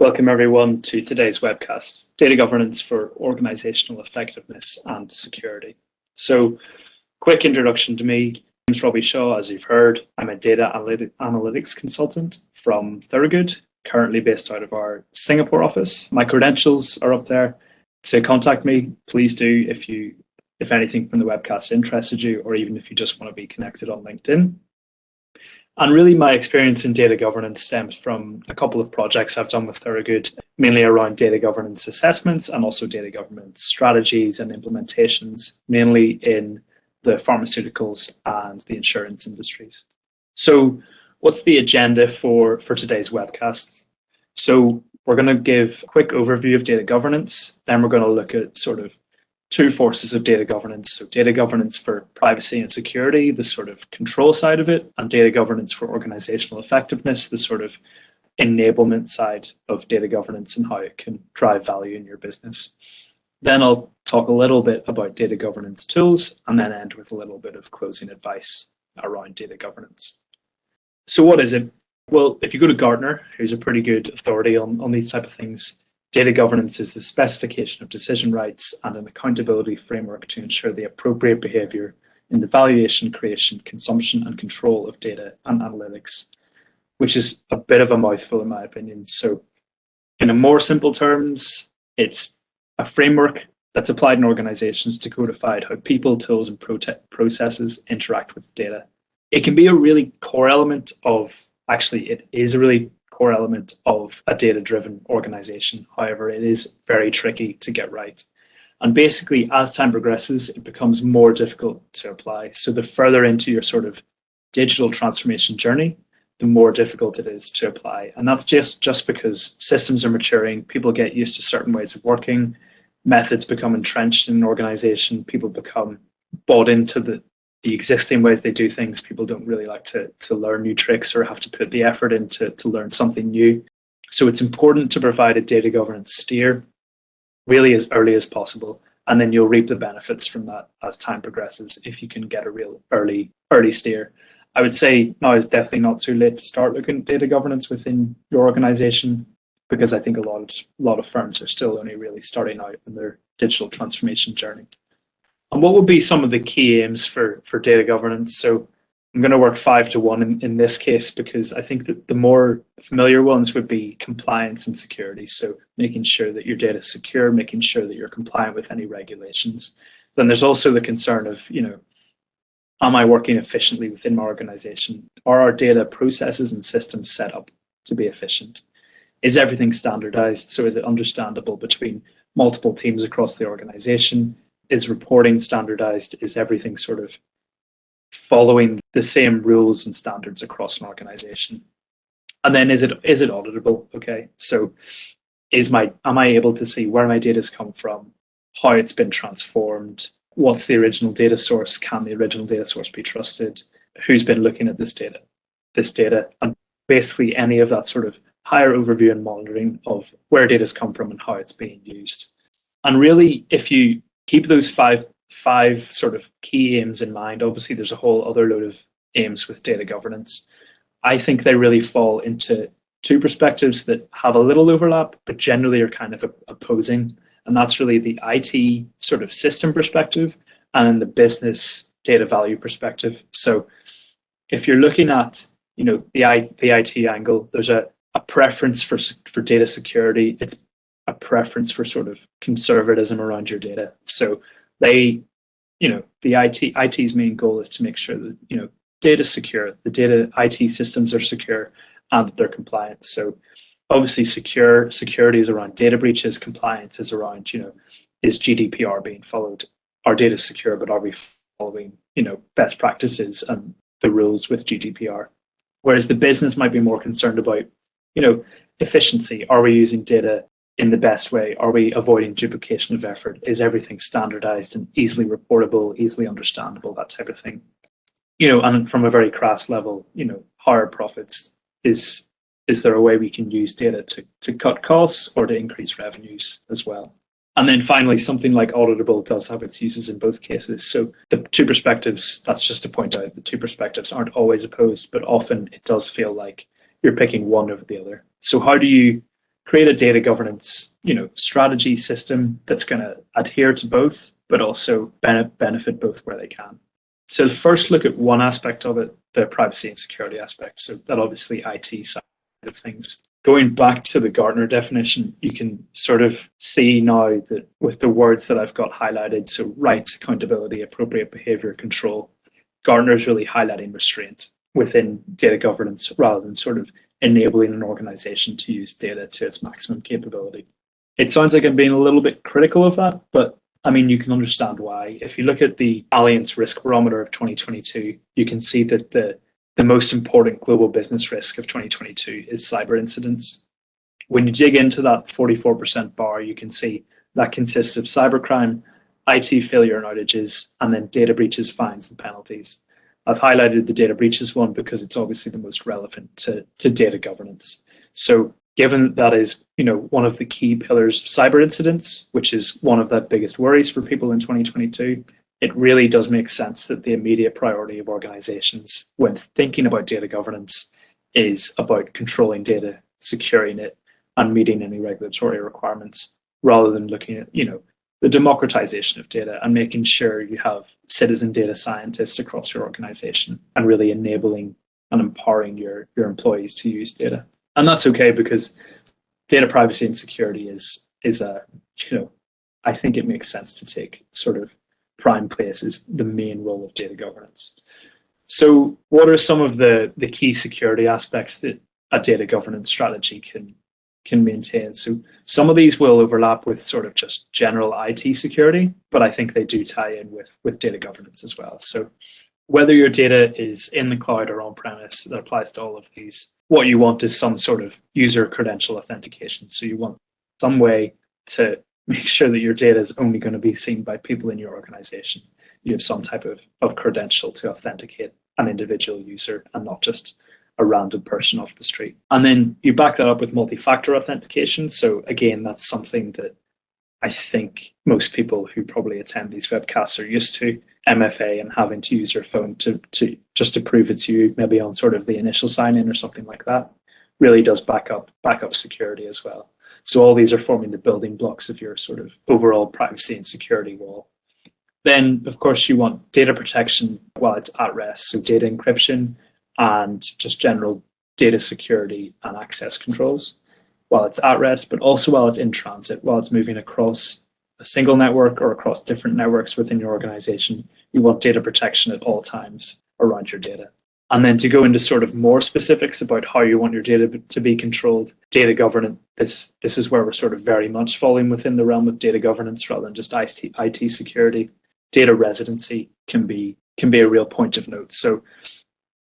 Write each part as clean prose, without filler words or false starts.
Welcome everyone to today's webcast, Data Governance for Organizational Effectiveness and Security. So, quick introduction to me. My name is Robbie Shaw, as you've heard. I'm a data analytics consultant from Thorogood, currently based out of our Singapore office. My credentials are up there. To contact me, please do if anything from the webcast interested you, or even if you just want to be connected on LinkedIn. And really my experience in data governance stems from a couple of projects I've done with Thorogood, mainly around data governance assessments and also data governance strategies and implementations, mainly in the pharmaceuticals and the insurance industries. So what's the agenda for today's webcasts? So we're going to give a quick overview of data governance, then we're going to look at sort of two forces of data governance. So data governance for privacy and security, the sort of control side of it, and data governance for organizational effectiveness, the sort of enablement side of data governance and how it can drive value in your business. Then I'll talk a little bit about data governance tools and then end with a little bit of closing advice around data governance. So what is it? Well, if you go to Gartner, who's a pretty good authority on these type of things, data governance is the specification of decision rights and an accountability framework to ensure the appropriate behavior in the valuation, creation, consumption, and control of data and analytics, which is a bit of a mouthful in my opinion. So in a more simple terms, it's a framework that's applied in organizations to codify how people, tools, and processes interact with data. It can be a really core element of, actually, it is a really core element of a data-driven organization. However, it is very tricky to get right. And basically, as time progresses, it becomes more difficult to apply. So the further into your sort of digital transformation journey, the more difficult it is to apply. And that's just because systems are maturing, people get used to certain ways of working, methods become entrenched in an organization, people become bought into the existing ways they do things. People don't really like to learn new tricks or have to put the effort into to learn something new. So it's important to provide a data governance steer really as early as possible, and then you'll reap the benefits from that as time progresses if you can get a real early steer. I would say now is definitely not too late to start looking at data governance within your organization, because I think a lot of firms are still only really starting out in their digital transformation journey. And what would be some of the key aims for data governance? So I'm going to work 5 to 1 in this case, because I think that the more familiar ones would be compliance and security. So making sure that your data is secure, making sure that you're compliant with any regulations. Then there's also the concern of, am I working efficiently within my organization? Are our data processes and systems set up to be efficient? Is everything standardized? So is it understandable between multiple teams across the organization? Is reporting standardized? Is everything sort of following the same rules and standards across an organization? And then is it auditable? Okay, so am I able to see where my data's come from, how it's been transformed, what's the original data source, can the original data source be trusted, who's been looking at this data, and basically any of that sort of higher overview and monitoring of where data's come from and how it's being used. And really, if you keep those five sort of key aims in mind. Obviously, there's a whole other load of aims with data governance. I think they really fall into two perspectives that have a little overlap, but generally are kind of opposing. And that's really the IT sort of system perspective and then the business data value perspective. So if you're looking at, the IT angle, there's a preference for data security. It's a preference for sort of conservatism around your data. So the IT's main goal is to make sure that, data's secure, the data IT systems are secure and they're compliant. So obviously security is around data breaches, compliance is around, is GDPR being followed? Our data is secure, but are we following, best practices and the rules with GDPR? Whereas the business might be more concerned about, efficiency. Are we using data in the best way? Are we avoiding duplication of effort? Is everything standardized and easily reportable, easily understandable, that type of thing? And from a very crass level, higher profits. Is there a way we can use data to cut costs or to increase revenues as well? And then finally, something like auditable does have its uses in both cases. So the two perspectives, that's just to point out, the two perspectives aren't always opposed, but often it does feel like you're picking one over the other. So how do you create a data governance, strategy system that's going to adhere to both, but also benefit both where they can. So first look at one aspect of it, the privacy and security aspect. So that obviously IT side of things. Going back to the Gartner definition, you can sort of see now that with the words that I've got highlighted, so rights, accountability, appropriate behavior, control, Gartner is really highlighting restraint within data governance rather than sort of enabling an organization to use data to its maximum capability. It sounds like I'm being a little bit critical of that, but I mean, you can understand why. If you look at the Alliance Risk Barometer of 2022, you can see that the most important global business risk of 2022 is cyber incidents. When you dig into that 44% bar, you can see that consists of cybercrime, IT failure and outages, and then data breaches, fines, and penalties. I've highlighted the data breaches one because it's obviously the most relevant to data governance. So given that is, one of the key pillars of cyber incidents, which is one of the biggest worries for people in 2022, it really does make sense that the immediate priority of organizations when thinking about data governance is about controlling data, securing it, and meeting any regulatory requirements, rather than looking at, the democratization of data and making sure you have citizen data scientists across your organization and really enabling and empowering your employees to use data. And that's okay, because data privacy and security is a, I think it makes sense to take sort of prime place as the main role of data governance. So what are some of the key security aspects that a data governance strategy can maintain? So some of these will overlap with sort of just general IT security, but I think they do tie in with data governance as well. So whether your data is in the cloud or on-premise, that applies to all of these. What you want is some sort of user credential authentication. So you want some way to make sure that your data is only going to be seen by people in your organization. You have some type of credential to authenticate an individual user and not just a random person off the street. And then you back that up with multi-factor authentication. So again, that's something that I think most people who probably attend these webcasts are used to. MFA and having to use your phone to just to prove it's you, maybe on sort of the initial sign-in or something like that, really does back up security as well. So all these are forming the building blocks of your sort of overall privacy and security wall. Then, of course, you want data protection while it's at rest, so data encryption and just general data security and access controls while it's at rest, but also while it's in transit, while it's moving across a single network or across different networks within your organization. You want data protection at all times around your data. And then to go into sort of more specifics about how you want your data to be controlled, data governance, this is where we're sort of very much falling within the realm of data governance rather than just IT security. Data residency can be a real point of note. So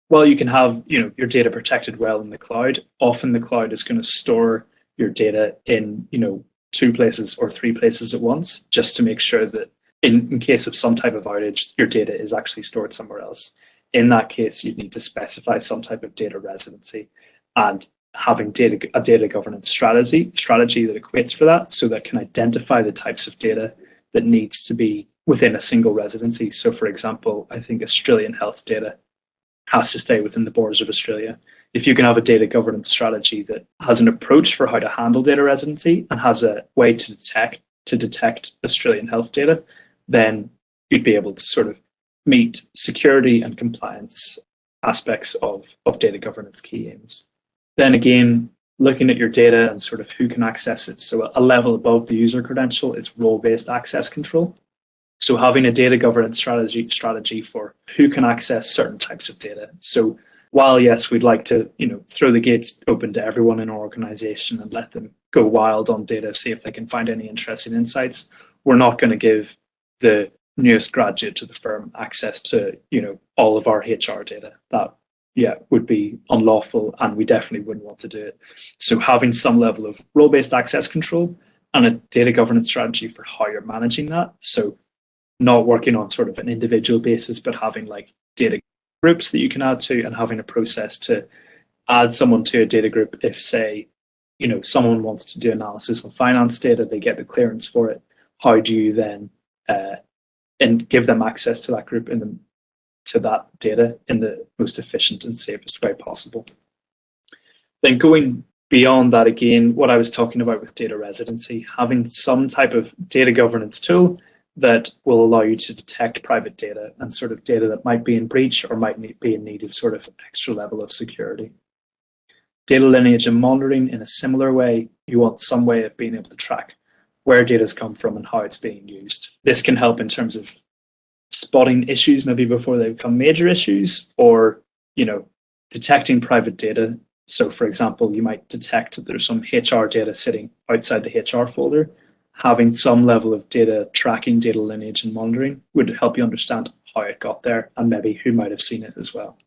while you can have your data protected well in the cloud, often the cloud is going to store your data in 2 places or 3 places at once, just to make sure that in case of some type of outage, your data is actually stored somewhere else. In that case, you'd need to specify some type of data residency, and having a data governance strategy that equates for that, so that can identify the types of data that needs to be within a single residency. So for example, I think Australian health data has to stay within the borders of Australia. If you can have a data governance strategy that has an approach for how to handle data residency and has a way to detect Australian health data, then you'd be able to sort of meet security and compliance aspects of data governance key aims. Then again, looking at your data and sort of who can access it. So a level above the user credential is role-based access control. So having a data governance strategy for who can access certain types of data. So while yes, we'd like to throw the gates open to everyone in our organization and let them go wild on data, see if they can find any interesting insights, we're not going to give the newest graduate to the firm access to all of our HR data. That would be unlawful, and we definitely wouldn't want to do it. So having some level of role-based access control and a data governance strategy for how you're managing that. So not working on sort of an individual basis, but having like data groups that you can add to, and having a process to add someone to a data group if, say, someone wants to do analysis on finance data, they get the clearance for it. How do you then and give them access to that group to that data in the most efficient and safest way possible? Then going Beyond that, again, what I was talking about with data residency, having some type of data governance tool that will allow you to detect private data and sort of data that might be in breach or might be in need of sort of extra level of security. Data lineage and monitoring, in a similar way, you want some way of being able to track where data has come from and how it's being used. This can help in terms of spotting issues maybe before they become major issues, or detecting private data. So for example, you might detect that there's some HR data sitting outside the HR folder. Having some level of data tracking, data lineage and monitoring would help you understand how it got there and maybe who might have seen it as well.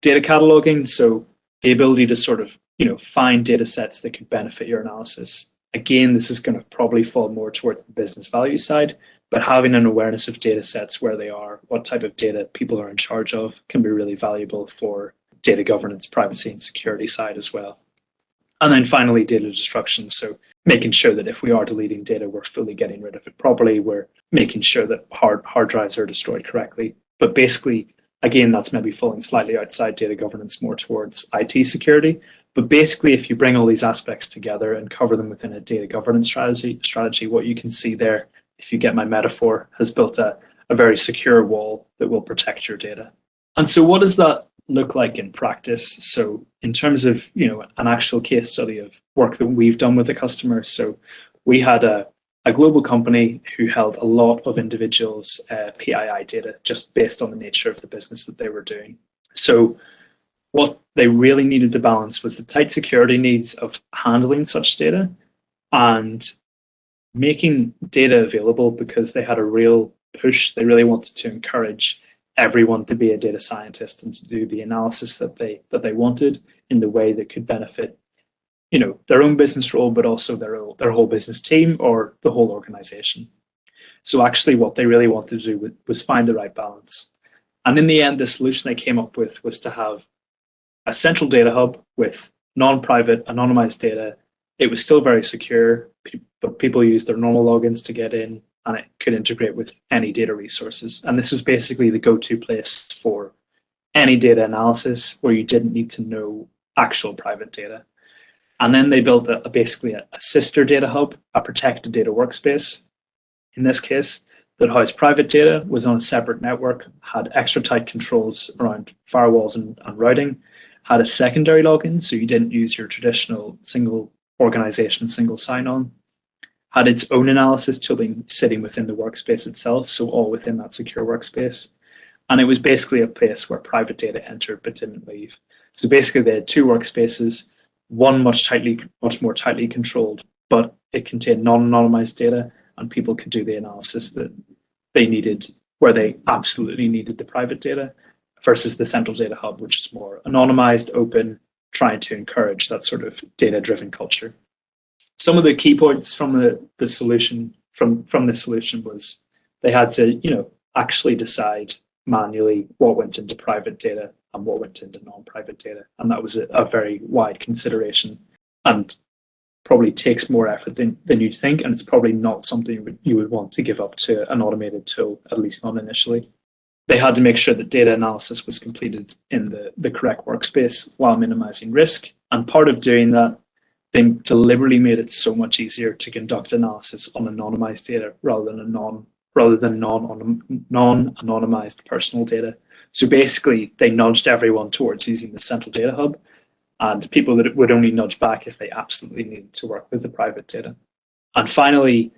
Data cataloging, so the ability to sort of find data sets that could benefit your analysis. Again, this is going to probably fall more towards the business value side, but having an awareness of data sets, where they are, what type of data people are in charge of, can be really valuable for data governance, privacy and security side as well. And then finally, data destruction. So making sure that if we are deleting data, we're fully getting rid of it properly. We're making sure that hard drives are destroyed correctly. But basically, again, that's maybe falling slightly outside data governance, more towards IT security. But basically, if you bring all these aspects together and cover them within a data governance strategy, what you can see there, if you get my metaphor, has built a very secure wall that will protect your data. And so what does that look like in practice? So in terms of an actual case study of work that we've done with a customer, so we had a global company who held a lot of individuals' PII data, just based on the nature of the business that they were doing. So what they really needed to balance was the tight security needs of handling such data and making data available, because they had a real push. They really wanted to encourage everyone to be a data scientist and to do the analysis that they wanted in the way that could benefit their own business role, but also their whole business team or the whole organization. So actually what they really wanted to do was find the right balance. And in the end, the solution they came up with was to have a central data hub with non-private, anonymized data. It was still very secure, but people used their normal logins to get in, and it could integrate with any data resources. And this was basically the go-to place for any data analysis where you didn't need to know actual private data. And then they built basically a sister data hub, a protected data workspace, in this case, that housed private data, was on a separate network, had extra tight controls around firewalls and routing, had a secondary login, so you didn't use your traditional single organization, single sign-on, had its own analysis tooling sitting within the workspace itself, so all within that secure workspace. And it was basically a place where private data entered but didn't leave. So basically they had two workspaces, one much more tightly controlled, but it contained non-anonymized data, and people could do the analysis that they needed where they absolutely needed the private data, versus the central data hub, which is more anonymized, open, trying to encourage that sort of data-driven culture. Some of the key points from the solution from this solution was they had to actually decide manually what went into private data and what went into non-private data, and that was a very wide consideration, and probably takes more effort than you'd think, and it's probably not something you would want to give up to an automated tool, at least not initially. They had to make sure that data analysis was completed in the correct workspace while minimizing risk, and part of doing that, they deliberately made it so much easier to conduct analysis on anonymized data rather than non-anonymized personal data. So basically, they nudged everyone towards using the central data hub, and people that would only nudge back if they absolutely needed to work with the private data. And finally,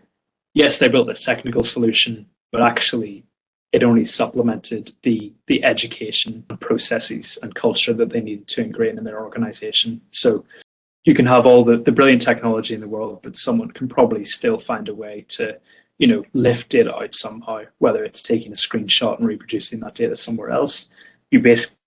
yes, they built this technical solution, but actually it only supplemented the education and processes and culture that they needed to ingrain in their organization. So you can have all the brilliant technology in the world, but someone can probably still find a way to lift data out somehow, whether it's taking a screenshot and reproducing that data somewhere else. You basically,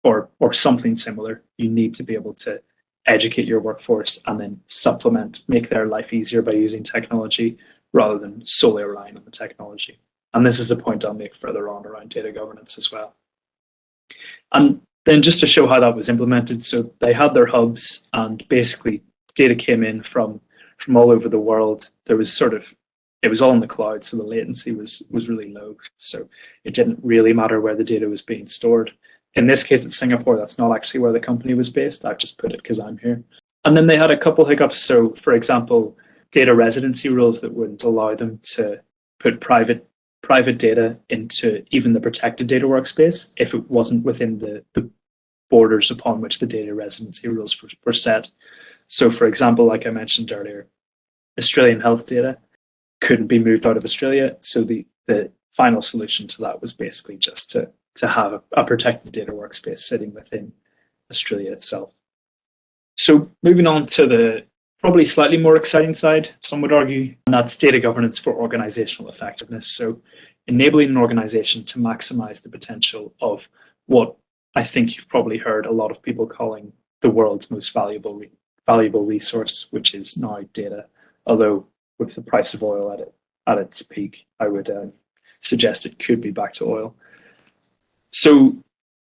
or something similar, you need to be able to educate your workforce and then supplement, make their life easier by using technology rather than solely relying on the technology. And this is a point I'll make further on around data governance as well. And then just to show how that was implemented, so they had their hubs, and basically data came in from all over the world. It was all in the cloud, so the latency was really low. So it didn't really matter where the data was being stored. In this case, it's Singapore. That's not actually where the company was based. I've just put it because I'm here. And then they had a couple hiccups. So, for example, data residency rules that wouldn't allow them to put private data into even the protected data workspace if it wasn't within the borders upon which the data residency rules were set. So, for example, like I mentioned earlier, Australian health data couldn't be moved out of Australia. So the final solution to that was basically just to have a protected data workspace sitting within Australia itself. So moving on to the probably slightly more exciting side, some would argue, and that's data governance for organizational effectiveness. So enabling an organization to maximize the potential of what I think you've probably heard a lot of people calling the world's most valuable resource, which is now data. Although with the price of oil at its peak, I would suggest it could be back to oil. So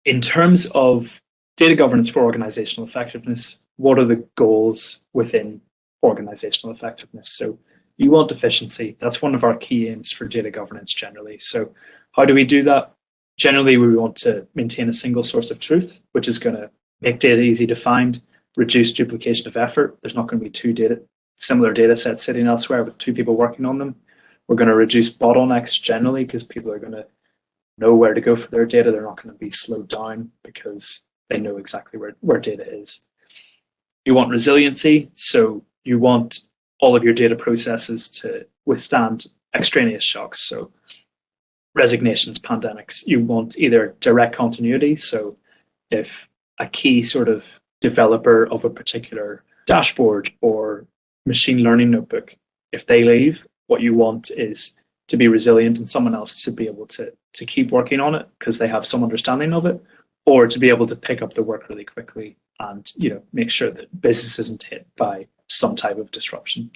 in terms of data governance for organizational effectiveness, what are the goals within organizational effectiveness? So you want efficiency. That's one of our key aims for data governance generally. So how do we do that? Generally, we want to maintain a single source of truth, which is going to make data easy to find, reduce duplication of effort. There's not going to be two similar data sets sitting elsewhere with two people working on them. We're going to reduce bottlenecks generally because people are going to know where to go for their data. They're not going to be slowed down because they know exactly where data is. You want resiliency, so you want all of your data processes to withstand extraneous shocks. So resignations, pandemics. You want either direct continuity, so if a key sort of developer of a particular dashboard or machine learning notebook, if they leave, what you want is to be resilient and someone else to be able to keep working on it because they have some understanding of it, or to be able to pick up the work really quickly and make sure that business isn't hit by some type of disruption.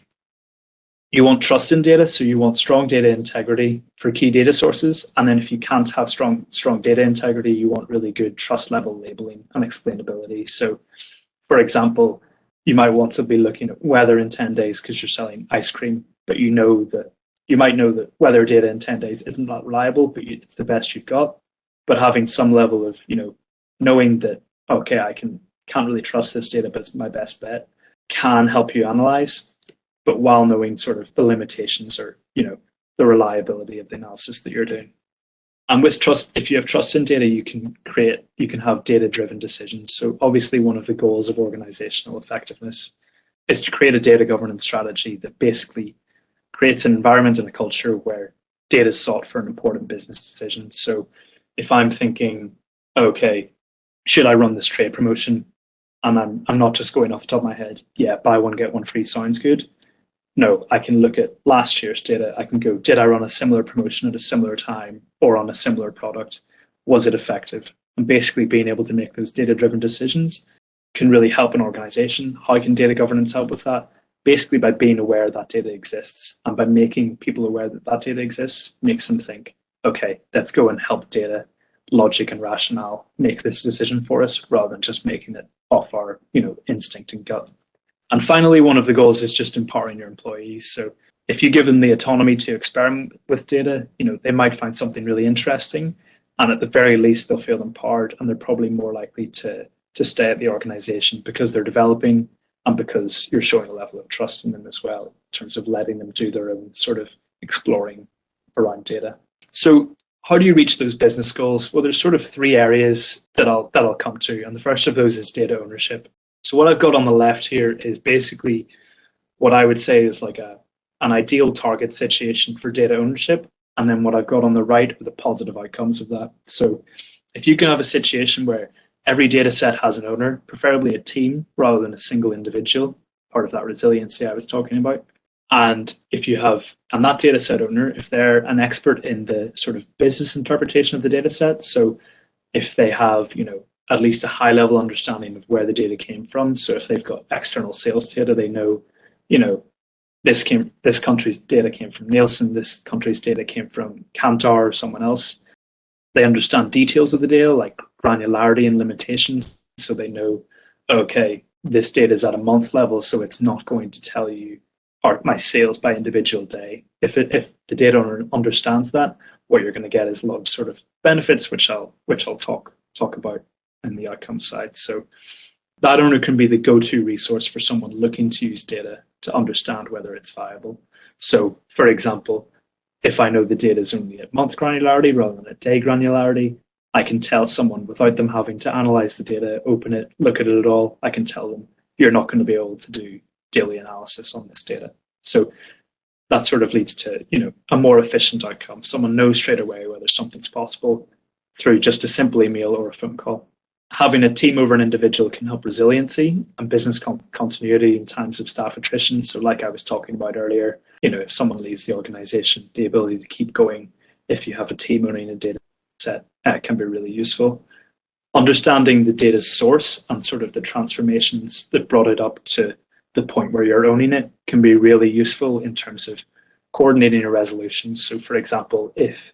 You want trust in data, so you want strong data integrity for key data sources. And then if you can't have strong data integrity, you want really good trust level labeling and explainability. So for example, you might want to be looking at weather in 10 days because you're selling ice cream, but you might know that weather data in 10 days isn't that reliable, but it's the best you've got. But having some level of, knowing that, okay, I can't really trust this data, but it's my best bet, can help you analyze, but while knowing sort of the limitations or, the reliability of the analysis that you're doing. And with trust, if you have trust in data, you can have data-driven decisions. So obviously one of the goals of organizational effectiveness is to create a data governance strategy that basically creates an environment and a culture where data is sought for an important business decision. So if I'm thinking, okay, should I run this trade promotion? And I'm not just going off the top of my head, yeah, buy one, get one free sounds good. No, I can look at last year's data. I can go, did I run a similar promotion at a similar time or on a similar product? Was it effective? And basically being able to make those data-driven decisions can really help an organization. How can data governance help with that? Basically by being aware that data exists, and by making people aware that data exists makes them think, okay, let's go and help data, logic and rationale make this decision for us rather than just making it off our instinct and gut. And finally, one of the goals is just empowering your employees. So if you give them the autonomy to experiment with data, they might find something really interesting, and at the very least they'll feel empowered, and they're probably more likely to stay at the organization because they're developing and because you're showing a level of trust in them as well in terms of letting them do their own sort of exploring around data. So how do you reach those business goals? Well, there's sort of three areas that I'll come to, and the first of those is data ownership. So what I've got on the left here is basically what I would say is like an ideal target situation for data ownership. And then what I've got on the right are the positive outcomes of that. So if you can have a situation where every data set has an owner, preferably a team rather than a single individual, part of that resiliency I was talking about. And if you have, and that data set owner, if they're an expert in the sort of business interpretation of the data set, so if they have, at least a high level understanding of where the data came from. So if they've got external sales data, they know, this country's data came from Nielsen, this country's data came from Kantar or someone else. They understand details of the data like granularity and limitations. So they know, okay, this data is at a month level, so it's not going to tell you my sales by individual day. If the data owner understands that, what you're going to get is a lot of sort of benefits, which I'll talk about in the outcome side. So That owner can be the go-to resource for someone looking to use data to understand whether it's viable. So, for example, if I know the data is only at month granularity rather than at day granularity, I can tell someone without them having to analyze the data, open it, look at it at all. I can tell them, you're not going to be able to do daily analysis on this data. So that sort of leads to, a more efficient outcome. Someone knows straight away whether something's possible through just a simple email or a phone call. Having a team over an individual can help resiliency and business continuity in times of staff attrition. So like I was talking about earlier, if someone leaves the organization, the ability to keep going if you have a team owning a data set can be really useful. Understanding the data's source and sort of the transformations that brought it up to the point where you're owning it can be really useful in terms of coordinating a resolution. So for example, if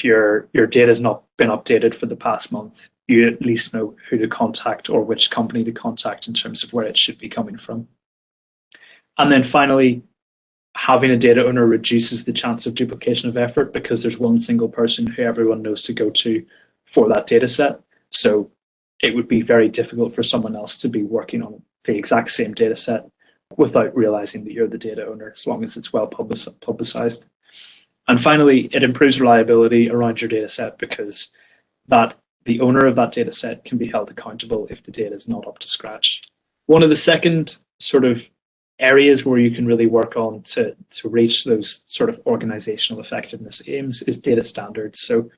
your data has not been updated for the past month, you at least know who to contact or which company to contact in terms of where it should be coming from. And then finally, having a data owner reduces the chance of duplication of effort because there's one single person who everyone knows to go to for that data set. So it would be very difficult for someone else to be working on the exact same data set without realizing that you're the data owner, as long as it's well publicized. And finally, it improves reliability around your data set because the owner of that data set can be held accountable if the data is not up to scratch. One of the second sort of areas where you can really work on to reach those sort of organizational effectiveness aims is data standards. So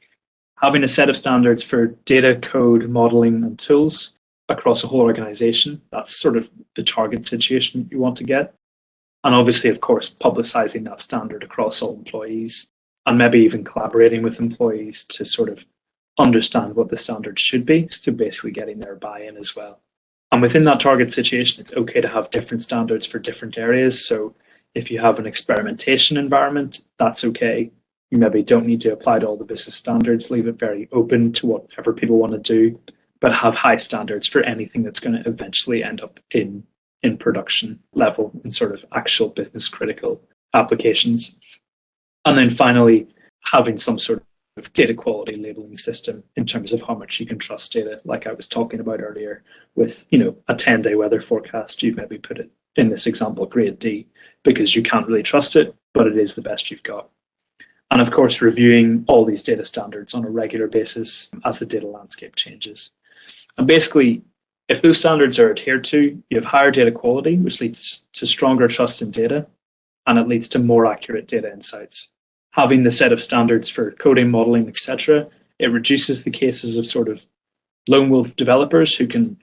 having a set of standards for data, code, modeling, and tools across a whole organization, that's sort of the target situation you want to get. And obviously, of course, publicizing that standard across all employees and maybe even collaborating with employees to sort of understand what the standard should be, so basically getting their buy-in as well. And within that target situation, it's okay to have different standards for different areas. So if you have an experimentation environment, that's okay. You maybe don't need to apply to all the business standards, leave it very open to whatever people want to do, but have high standards for anything that's going to eventually end up in production level in sort of actual business critical applications. And then finally, having some sort of data quality labeling system in terms of how much you can trust data, like I was talking about earlier with, a 10-day weather forecast, you maybe put it in this example, grade D, because you can't really trust it, but it is the best you've got. And of course, reviewing all these data standards on a regular basis as the data landscape changes. And basically, if those standards are adhered to, you have higher data quality, which leads to stronger trust in data, and it leads to more accurate data insights. Having the set of standards for coding, modeling, etc., it reduces the cases of sort of lone wolf developers who can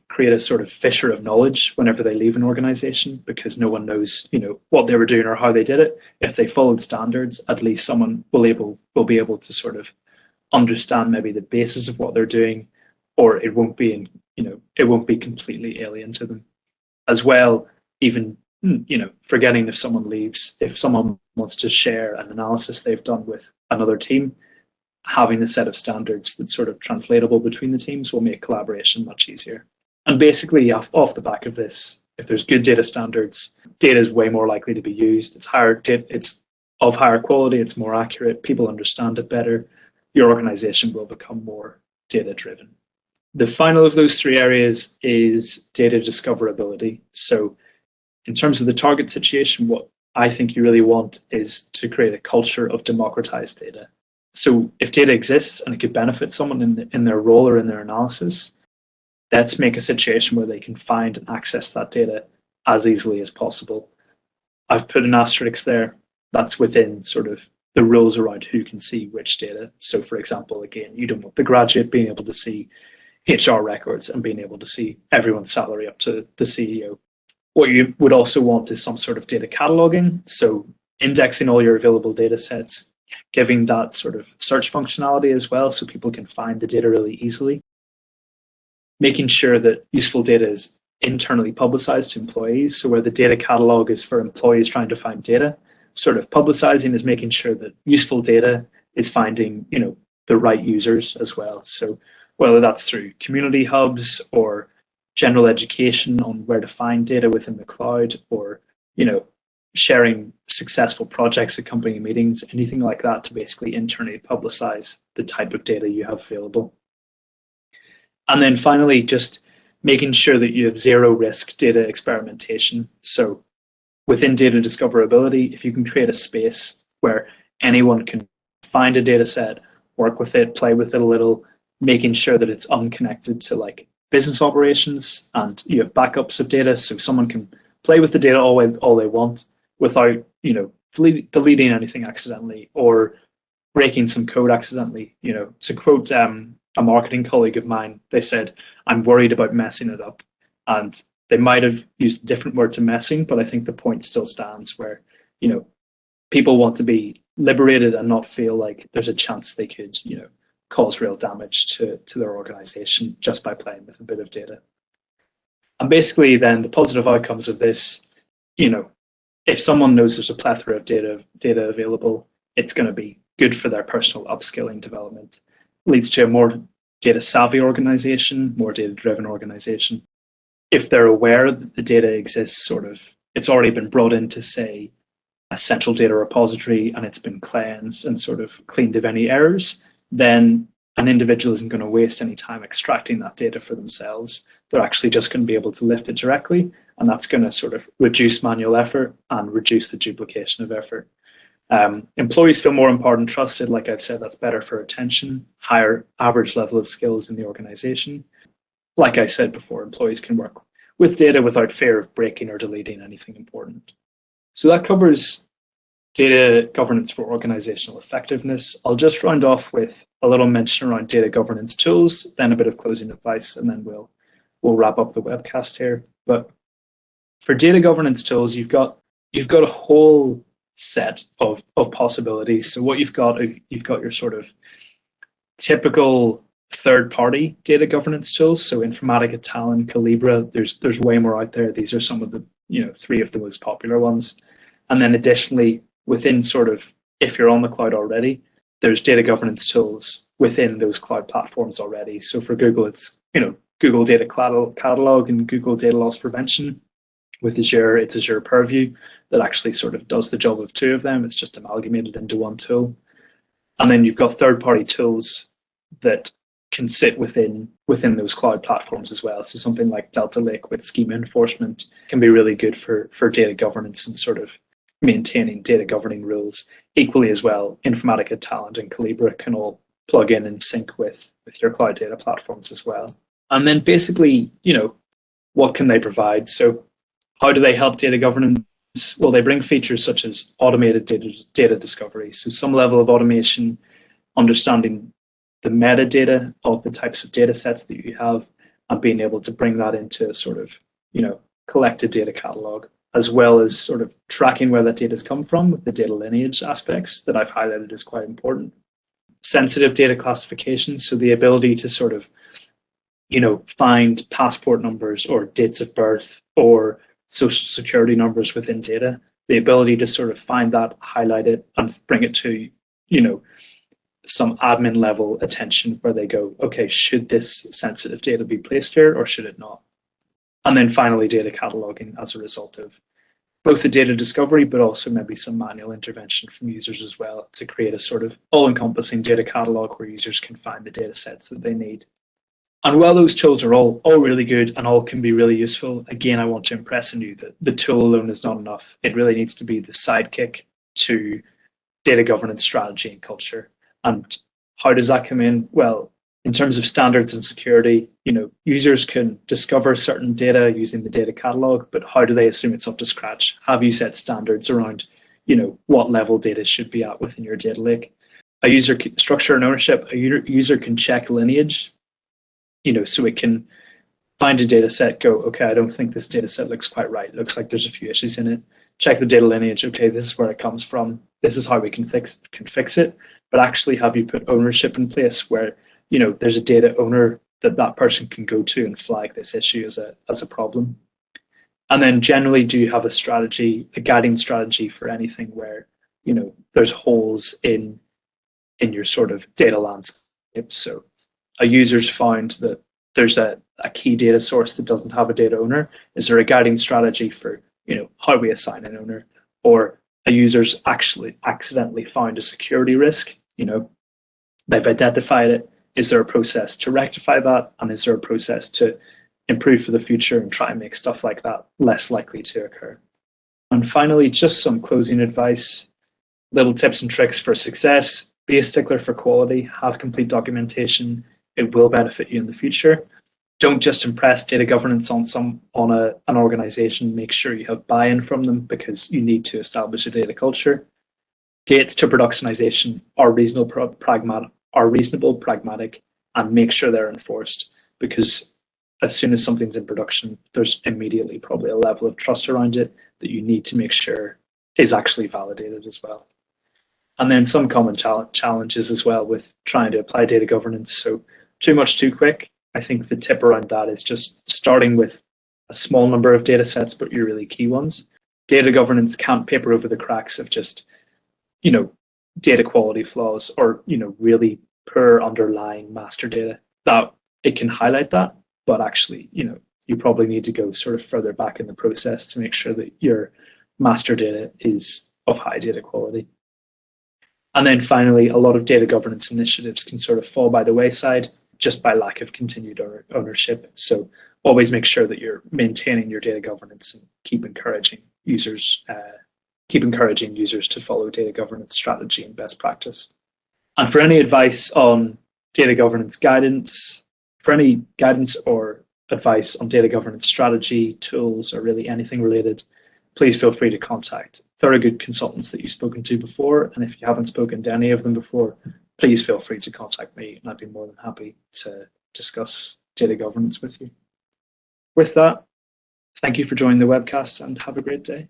create a sort of fissure of knowledge whenever they leave an organization because no one knows, what they were doing or how they did it. If they followed standards, at least someone will be able to sort of understand maybe the basis of what they're doing, or it won't be it won't be completely alien to them. As well, even forgetting if someone leaves, if someone wants to share an analysis they've done with another team, having a set of standards that's sort of translatable between the teams will make collaboration much easier. And basically, off the back of this, if there's good data standards, data is way more likely to be used. It's of higher quality, it's more accurate, people understand it better, your organization will become more data driven. The final of those three areas is data discoverability. So in terms of the target situation, what I think you really want is to create a culture of democratized data. So if data exists and it could benefit someone in their role or in their analysis, let's make a situation where they can find and access that data as easily as possible. I've put an asterisk there. That's within sort of the rules around who can see which data. So for example, again, you don't want the graduate being able to see HR records and being able to see everyone's salary up to the CEO. What you would also want is some sort of data cataloging. So indexing all your available data sets, giving that sort of search functionality as well so people can find the data really easily. Making sure that useful data is internally publicized to employees. So where the data catalog is for employees trying to find data, sort of publicizing is making sure that useful data is finding, the right users as well. So whether that's through community hubs or general education on where to find data within the cloud, or sharing successful projects at company meetings, anything like that to basically internally publicize the type of data you have available. And then finally, just making sure that you have zero risk data experimentation. So within data discoverability, if you can create a space where anyone can find a data set, work with it, play with it a little, making sure that it's unconnected to like business operations, and you have backups of data, so someone can play with the data all they want without, you know, deleting anything accidentally or breaking some code accidentally. You know, to quote a marketing colleague of mine, they said, "I'm worried about messing it up," and they might have used a different word to messing, but I think the point still stands where, you know, people want to be liberated and not feel like there's a chance they could, you know, cause real damage to their organization just by playing with a bit of data. And basically then the positive outcomes of this, you know, if someone knows there's a plethora of data available, it's going to be good for their personal upskilling development. It leads to a more data savvy organization, more data driven organization. If they're aware that the data exists, sort of, it's already been brought into, say, a central data repository and it's been cleansed and sort of cleaned of any errors, then an individual isn't going to waste any time extracting that data for themselves. They're actually just going to be able to lift it directly, and that's going to sort of reduce manual effort and reduce the duplication of effort. Employees feel more empowered and trusted. Like I've said, that's better for retention, higher average level of skills in the organization. Like I said before, employees can work with data without fear of breaking or deleting anything important. So that covers data governance for organizational effectiveness. I'll just round off with a little mention around data governance tools, then a bit of closing advice, and then we'll wrap up the webcast here. But for data governance tools, you've got a whole set of possibilities. So what you've got your sort of typical third-party data governance tools. So Informatica, Talon, Calibra. There's way more out there. These are some of the, you know, 3 of the most popular ones. And then additionally, within sort of, if you're on the cloud already, there's data governance tools within those cloud platforms already. So for Google, it's, you know, Google Data Catalog and Google Data Loss Prevention. With Azure, it's Azure Purview that actually sort of does the job of 2 of them. It's just amalgamated into one tool. And then you've got third-party tools that can sit within those cloud platforms as well. So something like Delta Lake with schema enforcement can be really good for data governance and sort of maintaining data governing rules. Equally as well, Informatica, Talent, and Calibra can all plug in and sync with your cloud data platforms as well. And then basically, you know, what can they provide? So how do they help data governance? Well, they bring features such as automated data discovery. So some level of automation, understanding the metadata of the types of data sets that you have, and being able to bring that into sort of, you know, collected data catalog, as well as sort of tracking where that data has come from with the data lineage aspects that I've highlighted is quite important. Sensitive data classification, so the ability to sort of, you know, find passport numbers or dates of birth or social security numbers within data, the ability to sort of find that, highlight it, and bring it to, you know, some admin level attention where they go, okay, should this sensitive data be placed here or should it not? And then finally, data cataloging as a result of both the data discovery, but also maybe some manual intervention from users as well to create a sort of all-encompassing data catalog where users can find the data sets that they need. And while those tools are all really good and all can be really useful, again, I want to impress on you that the tool alone is not enough. It really needs to be the sidekick to data governance strategy and culture. And how does that come in? Well, in terms of standards and security, you know, users can discover certain data using the data catalog, but how do they assume it's up to scratch? Have you set standards around, you know, what level data should be at within your data lake? A user structure and ownership, a user can check lineage, you know, so it can find a data set, go, okay, I don't think this data set looks quite right. It looks like there's a few issues in it. Check the data lineage. Okay, this is where it comes from. This is how we can fix it. But actually, have you put ownership in place where, you know, there's a data owner that person can go to and flag this issue as a problem? And then generally, do you have a strategy, a guiding strategy for anything where, you know, there's holes in your sort of data landscape? So a user's found that there's a key data source that doesn't have a data owner. Is there a guiding strategy for, you know, how we assign an owner? Or a user's actually accidentally found a security risk, you know, they've identified it. Is there a process to rectify that? And is there a process to improve for the future and try and make stuff like that less likely to occur. And finally, just some closing advice, little tips and tricks for success. Be a stickler for quality, have complete documentation. It will benefit you in the future. Don't just impress data governance on an organization. Make sure you have buy-in from them, because you need to establish a data culture. Gates to productionization are reasonable, pragmatic, and make sure they're enforced, because as soon as something's in production, there's immediately probably a level of trust around it that you need to make sure is actually validated as well. And then some common challenges as well with trying to apply data governance. So too much too quick. I think the tip around that is just starting with a small number of data sets, but your really key ones. Data governance can't paper over the cracks of just, data quality flaws or, really poor underlying master data. That it can highlight that, but actually, you probably need to go sort of further back in the process to make sure that your master data is of high data quality. And then finally, a lot of data governance initiatives can sort of fall by the wayside just by lack of continued ownership. So always make sure that you're maintaining your data governance and keep encouraging users to follow data governance strategy and best practice. And for any advice on data governance guidance, for any guidance or advice on data governance strategy, tools, or really anything related, please feel free to contact Thorogood consultants that you've spoken to before. And if you haven't spoken to any of them before, please feel free to contact me, and I'd be more than happy to discuss data governance with you. With that, thank you for joining the webcast, and have a great day.